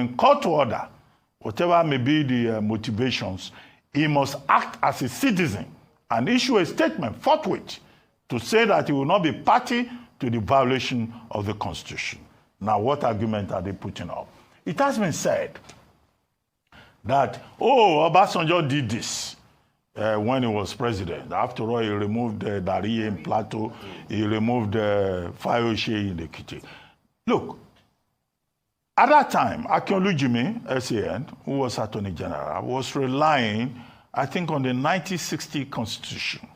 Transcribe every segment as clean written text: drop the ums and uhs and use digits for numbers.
in court order, whatever may be the motivations, he must act as a citizen and issue a statement forthwith to say that he will not be party to the violation of the Constitution. Now, what argument are they putting up? It has been said that, oh, Obasanjo did this when he was president. After all, he removed Dariye in Plateau, he removed Fayose in Ekiti. Look, at that time, Akinolu Jimi, SAN, who was Attorney General, was relying, I think, on the 1960 Constitution.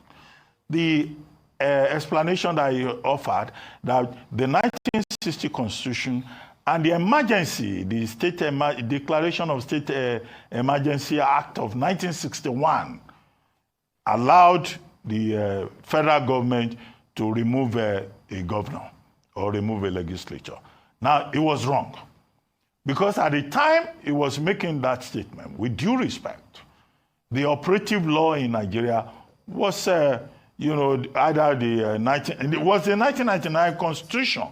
The explanation that he offered that the 1960 Constitution and the emergency, the Declaration of State Emergency Act of 1961 allowed the federal government to remove a governor or remove a legislature. Now, it was wrong. Because at the time he was making that statement, with due respect, the operative law in Nigeria was, either it was the 1999 Constitution.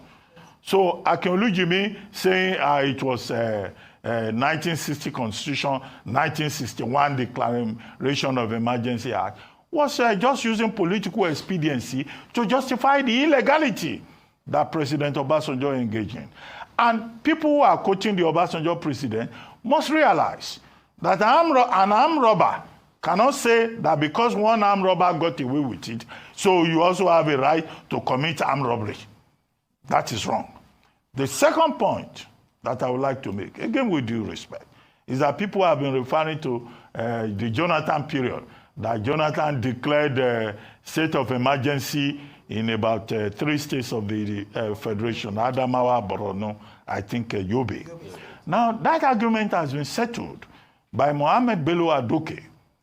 So Akinolu Jimi saying it was 1960 Constitution, 1961 Declaration of Emergency Act was just using political expediency to justify the illegality that President Obasanjo engaged in. And people who are quoting the Obasanjo president must realize that an armed robber cannot say that because one armed robber got away with it, so you also have a right to commit armed robbery. That is wrong. The second point that I would like to make, again with due respect, is that people have been referring to the Jonathan period, that Jonathan declared a state of emergency in about 3 states of the Federation, Adamawa, Borno, I think Yobe. Now, that argument has been settled by Mohammed Bello Adoke,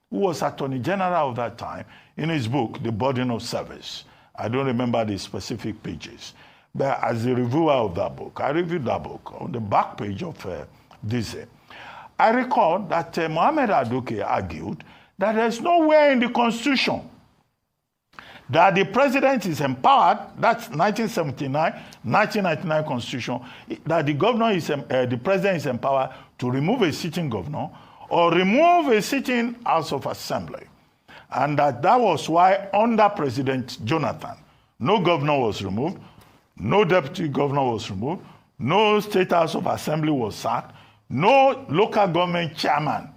who was Attorney General of that time, in his book, The Burden of Service. I don't remember the specific pages. But as a reviewer of that book, I reviewed that book on the back page of this. I recall that Mohammed Adoke argued that there's nowhere in the Constitution that the president is empowered, that's 1979, 1999 Constitution, that the president is empowered to remove a sitting governor or remove a sitting House of Assembly. And that was why under President Jonathan, no governor was removed, no deputy governor was removed, no state House of Assembly was sacked, no local government chairman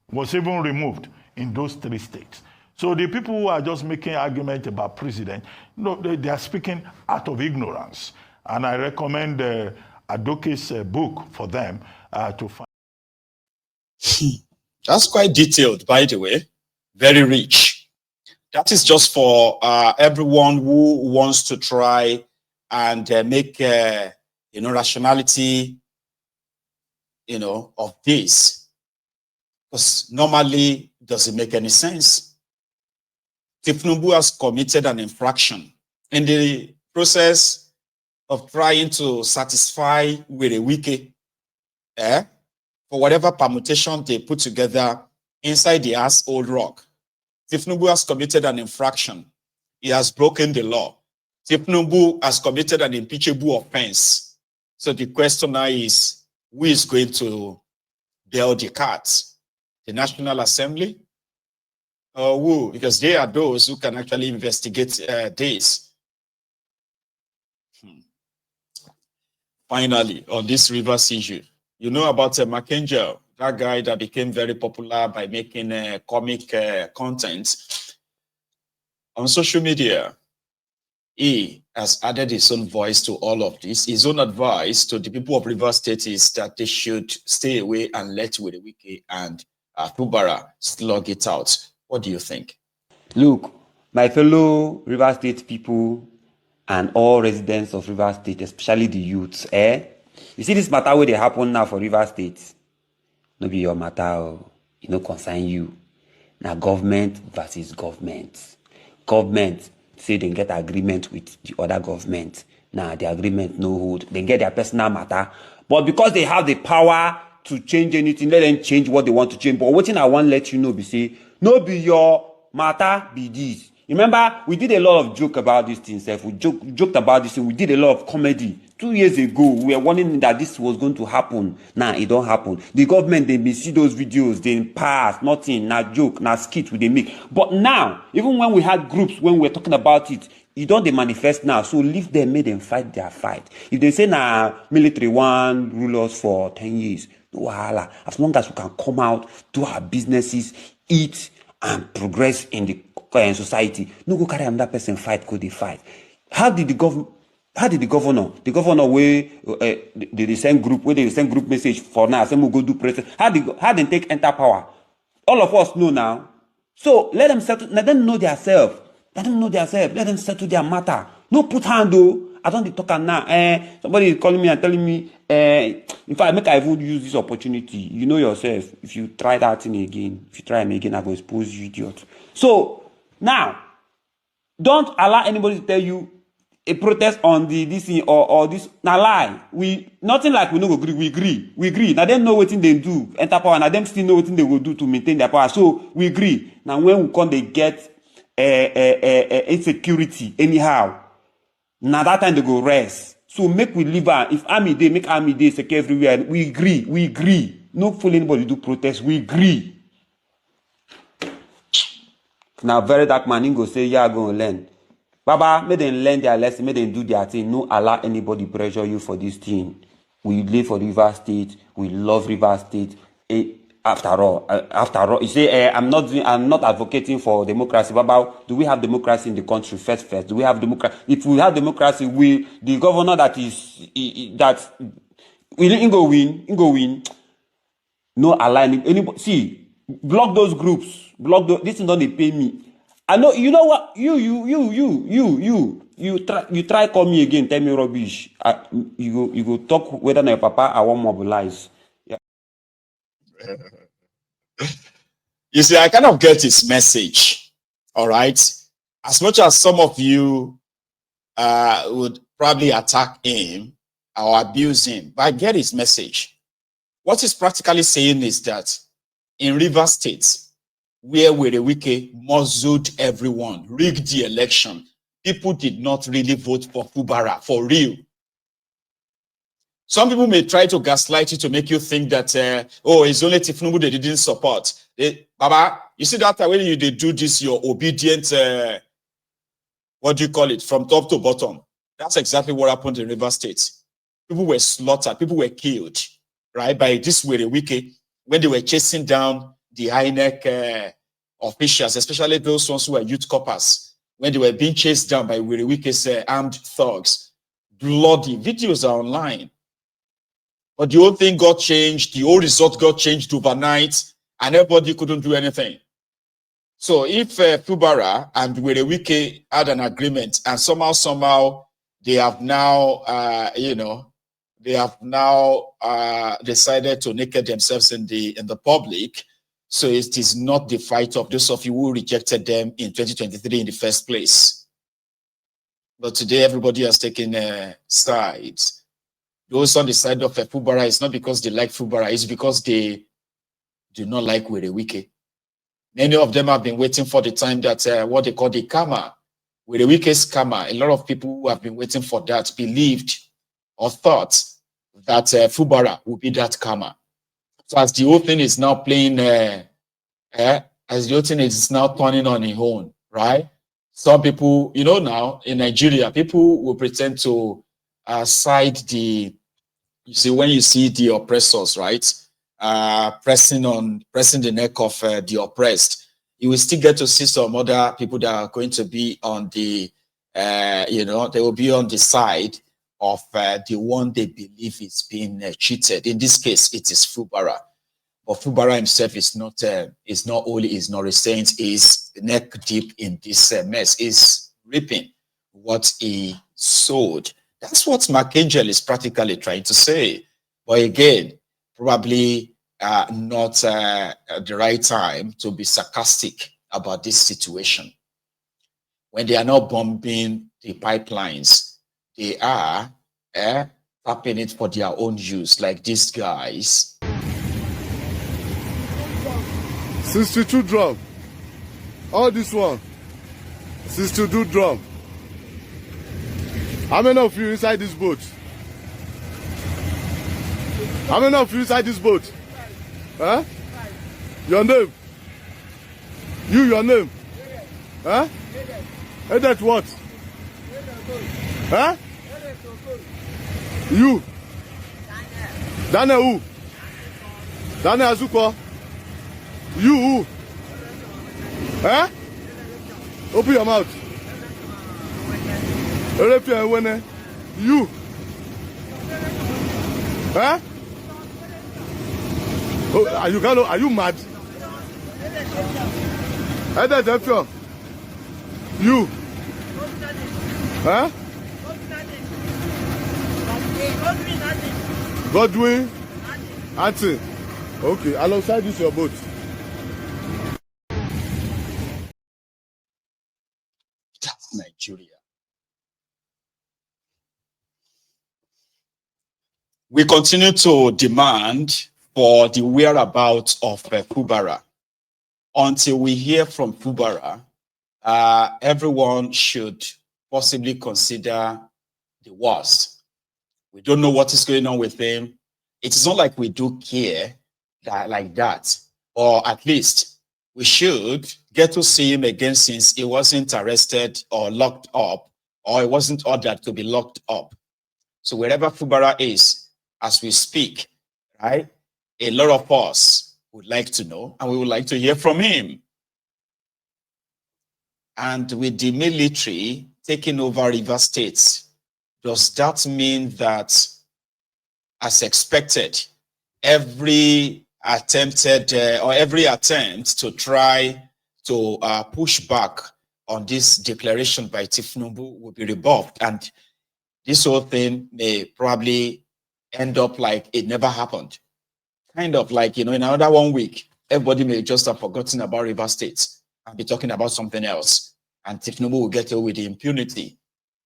was even removed in those 3 states. So the people who are just making argument about president, they are speaking out of ignorance. And I recommend Adoke's book for them to find. That's quite detailed, by the way, very rich. That is just for everyone who wants to try and make, rationality, of this. Because normally, does it make any sense? Tinubu has committed an infraction in the process of trying to satisfy with a wiki, for whatever permutation they put together inside the old rock. Tinubu has committed an infraction. He has broken the law. Tinubu has committed an impeachable offense. So the question now is, who is going to bail the cat? The National Assembly? Who? Because they are those who can actually investigate this. Finally, on this Rivers issue, you know about Mackenzie, that guy that became very popular by making comic content on social media. He has added his own voice to all of this. His own advice to the people of Rivers State is that they should stay away and let with the wiki and Fubara slug it out. What do you think? Look, my fellow River State people and all residents of River State, especially the youths, you see this matter where they happen now for River State? No be your matter, concern you. Now government versus government. Government say they get agreement with the other government. Now the agreement no hold. They get their personal matter. But because they have the power to change anything, let them change what they want to change. But what thing I want to let you know be say, no be your matter be this. Remember, we did a lot of joke about this thing, Seth. We joked about this thing. We did a lot of comedy 2 years ago, we were warning that this was going to happen. Now it don't happen. The government, they may see those videos, they pass, nothing, na joke, na skit they make. But now, even when we had groups, when we were talking about it, you don't they manifest now. So leave them, make them fight their fight. If they say now military one rule us for 10 years, no wahala. As long as we can come out, do our businesses, eat, and progress in the society, no go carry another person fight, go they fight. How did the governor, where they send group message for now, say we go do press, how they take enter power? All of us know now. So let them settle, let them know themselves. Let them settle their matter. No put hand though. I don't talk now. Somebody is calling me and telling me, in fact, make I even use this opportunity. You know yourself. If you try that thing again, I will expose you, idiot. So now, don't allow anybody to tell you a protest on this thing or this. Now lie. Nothing like we no agree. We agree. Now them know what thing they do. Enter power. Now them still know what thing they will do to maintain their power. So we agree. Now when we come, they get insecurity anyhow. Now that time they go rest. So make we live on. If army day, make army day secure everywhere. We agree. No fool anybody do protest. We agree. Now very dark man, he go say, yeah, go and learn. Baba, make them learn their lesson, make them do their thing. No allow anybody pressure you for this thing. We live for River State. We love River State. After all, you say I'm not advocating for democracy. Baba, do we have democracy in the country? First, do we have democracy? If we have democracy, the governor that will go win. No allow anybody. See, block those groups. This is not they pay me. I know. You know what? You try call me again. Tell me rubbish. You go talk whether or not your papa I want mobilize. You see, I kind of get his message. All right. As much as some of you would probably attack him or abuse him, but I get his message. What he's practically saying is that in River State, where Werewike muzzled everyone, rigged the election, people did not really vote for Fubara, for real. Some people may try to gaslight you to make you think that, it's only Tinubu they didn't support. Baba, you see that when they do this, your obedient, what do you call it, from top to bottom. That's exactly what happened in River State. People were slaughtered, people were killed, right, by this Werewike when they were chasing down the INEC officials, especially those ones who were youth corpers, when they were being chased down by Werewike's armed thugs. Bloody videos are online. But the whole thing got changed, the whole result got changed overnight, and everybody couldn't do anything. So if Fubara and Werewike had an agreement, and somehow they have now, decided to naked themselves in the public. So it is not the fight of those of you who rejected them in 2023 in the first place. But today everybody has taken sides. Those on the side of Fubara, it's not because they like Fubara, it's because they do not like Werewike. Many of them have been waiting for the time that what they call the karma, Werewike's karma. A lot of people who have been waiting for that believed or thought that Fubara would be that karma. So as the whole thing is now playing, as the whole thing is now turning on its own, right? Some people, now in Nigeria, people will pretend to side when you see the oppressors, right? Pressing the neck of the oppressed, you will still get to see some other people that are going to be on the, they will be on the side of the one they believe is being cheated. In this case, it is Fubara. But Fubara himself is not a saint, is neck deep in this mess, is reaping what he sowed. That's what Mark Angel is practically trying to say. But again, probably not the right time to be sarcastic about this situation. When they are not bombing the pipelines, they are tapping it for their own use, like these guys. 62 drum. All this one. 62 drum. How many of you inside this boat? How many of you inside this boat? Huh? Your name? Your name? Huh? Edet what? Huh? You? Daniel who? Daniel Azuko? You who? Huh? Open your mouth. You? Huh? Oh, are you mad? You? Huh? Godwin? Auntie. Okay, alongside this your boat. That's Nigeria. We continue to demand for the whereabouts of Fubara. Until we hear from Fubara, everyone should possibly consider the worst. We don't know what is going on with him. It is not like we do care like that, or at least we should get to see him again since he wasn't arrested or locked up, or he wasn't ordered to be locked up. So wherever Fubara is, as we speak, right, a lot of us would like to know, and we would like to hear from him. And with the military taking over River State, does that mean that, as expected, every attempt to try to push back on this declaration by Tinubu will be rebuffed, and this whole thing may probably end up like it never happened? Kind of like, in another 1 week, everybody may just have forgotten about River State and be talking about something else, and Tinubu will get away with the impunity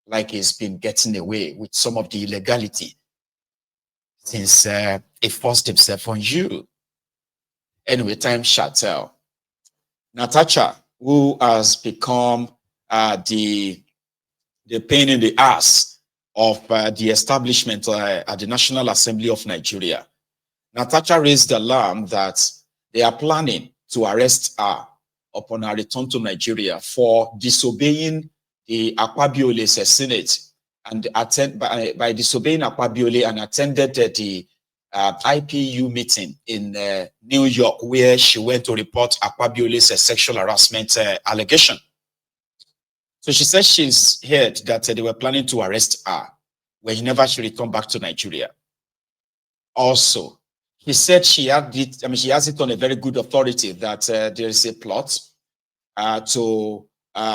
like he's been getting away with some of the illegality since he forced himself on you. Anyway, time shall tell. Natasha, who has become the pain in the ass of the establishment at the National Assembly of Nigeria, Natasha raised the alarm that they are planning to arrest her upon her return to Nigeria for disobeying the Akpabiole's Senate, and by disobeying Akpabiole, and attended the IPU meeting in New York, where she went to report Akpabiole's sexual harassment allegation. So she says she's heard that they were planning to arrest her whenever she returned back to Nigeria. Also, he said she has it on a very good authority that there is a plot to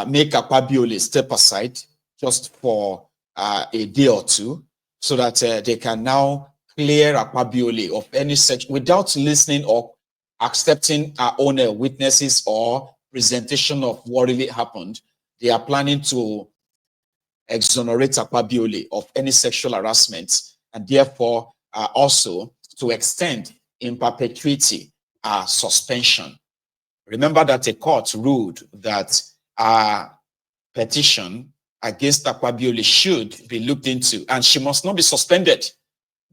make Akpabiole step aside just for a day or two, so that they can now clear Akpabiole of any sex without listening or accepting our own witnesses or presentation of what really happened. They are planning to exonerate Akpabiole of any sexual harassment, and therefore also to extend in perpetuity suspension. Remember that a court ruled that a petition against Akpabiole should be looked into, and she must not be suspended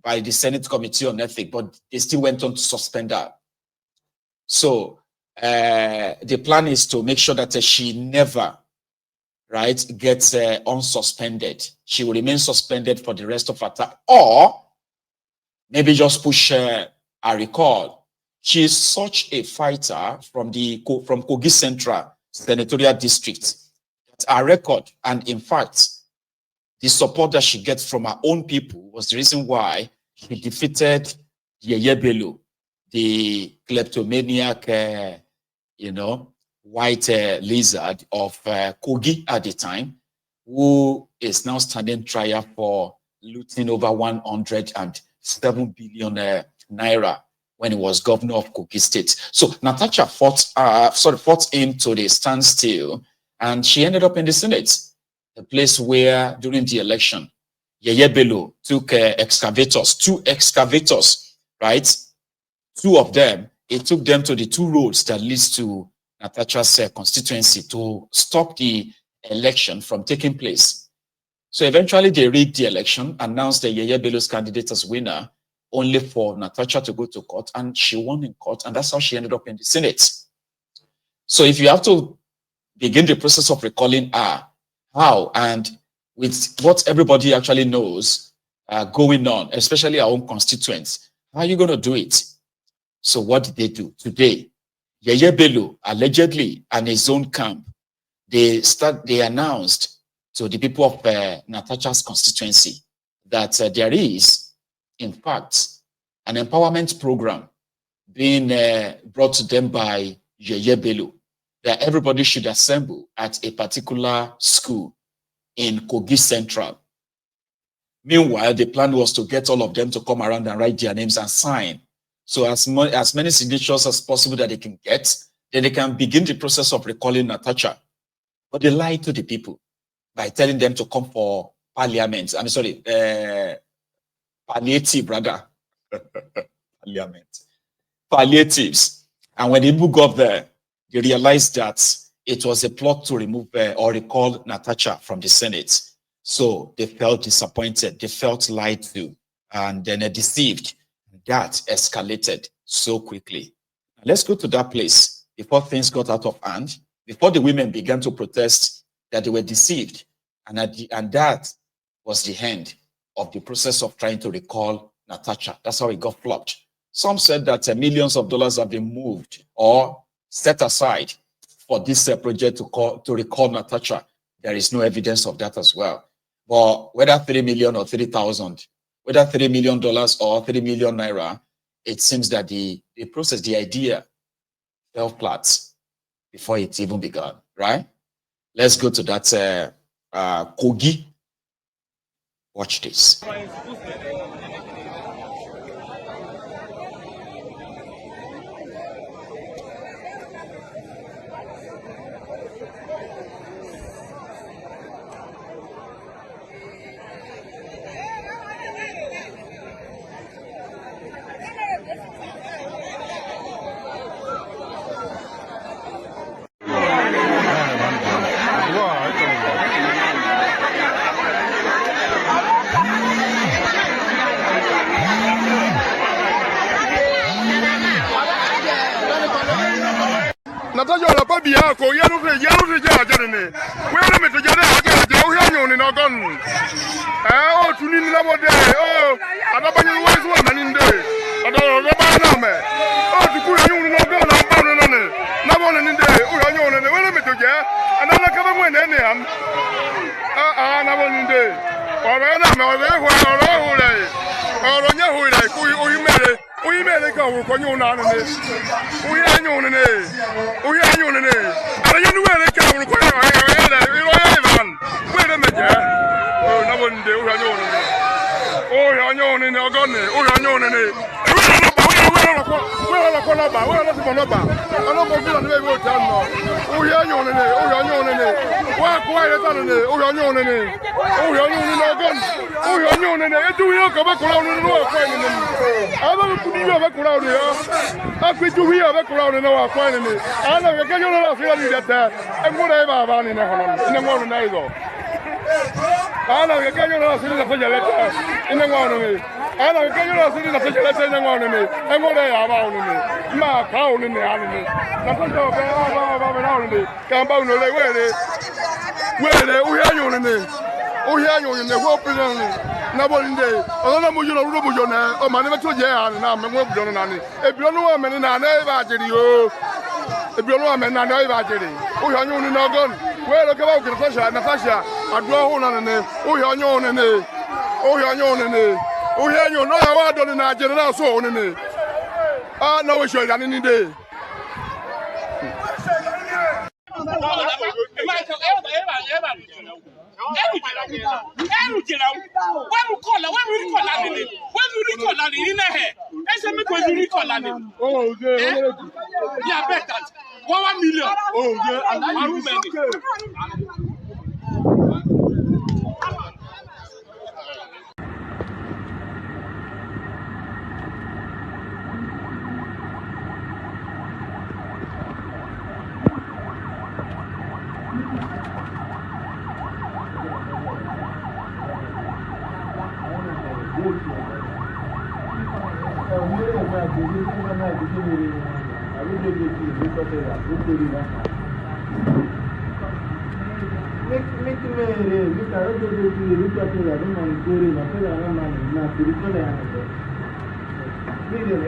by the Senate Committee on Ethics, but they still went on to suspend her. So the plan is to make sure that she never, gets unsuspended. She will remain suspended for the rest of her time, or maybe just push a recall. She is such a fighter from Kogi Central Senatorial District. That's her record, and in fact, the support that she gets from her own people was the reason why she defeated Yeye Bello, the kleptomaniac, white lizard of Kogi at the time, who is now standing trial for looting over 107 billion naira when he was governor of Kogi State. So Natasha fought him to the standstill, and she ended up in the Senate, a place where during the election, Yeye Bello took two excavators, right? Two of them, it took them to the two roads that leads to Natasha's constituency to stop the election from taking place. So eventually they rigged the election, announced the Yeye Bello's candidate as winner, only for Natasha to go to court, and she won in court, and that's how she ended up in the Senate. So if you have to begin the process of recalling her, how, and with what everybody actually knows going on, especially our own constituents, how are you going to do it? So what did they do today? Yeye Bello, allegedly, and his own camp, they announced to the people of Natasha's constituency that there is, in fact, an empowerment program being brought to them by Yeye Bello, that everybody should assemble at a particular school in Kogi Central. Meanwhile, the plan was to get all of them to come around and write their names and sign. So as many signatures as possible that they can get, then they can begin the process of recalling Natasha. But they lied to the people by telling them to come for parliament. I'm sorry, palliative, rather. Parliament. Palliatives. And when they got there, they realized that it was a plot to remove or recall Natasha from the Senate. So they felt disappointed. They felt lied to, and then deceived. That escalated so quickly. Let's go to that place before things got out of hand, before the women began to protest that they were deceived. And that was the end of the process of trying to recall Natasha. That's how it got flopped. Some said that millions of dollars have been moved or set aside for this project to recall Natasha. There is no evidence of that as well. But whether 3 million or 3,000, whether $3 million or 3 million naira, it seems that the process, the idea, fell flat before it even began, right? Let's go to that Kogi. Watch this. Natasha la pa biya ko yanu se ja jane. We na me to jane ja o ya nyoni na gon. O tuni ni la mode o adabanye we so na ni nde. Adoro ba na me. O tuku ya nyoni na gon na ba no ne. Na bo ne nde o ya nyoni ne we na me to ja. Anana ka ba mo ne ne am. Na bo ni nde. O ba na me o le ho le. O ro nya ho le ku o yimere. We made a go for you now. We are you on it. We are you on it. Are you where they come? Wait a minute. Oh, no one do. Oh, you're on in your gun. Oh, you're on it. Ana ke yo lo sini na pe jele tenya ngone ni e mo le ya ba unu ni ma ka unu ni anu ni na ko to be ba na unu ni ka ba unu le u ya nyu ni wo pe ni na bo nde o na mu yo ru mu yo na o ma ne be to je ya na me mo bu yo na ni e bi onu wa me ni na na e ba jeri o e bi onu wa me na na e ba jeri u ya nyu ni na gon we ke ba u ke na fasha adu ho na ne u ya nyu ni o ya nyo no ya wa do ni na jere na so oni ni na we show ya ni dey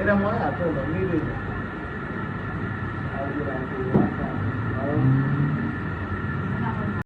Era muy a todo, mire.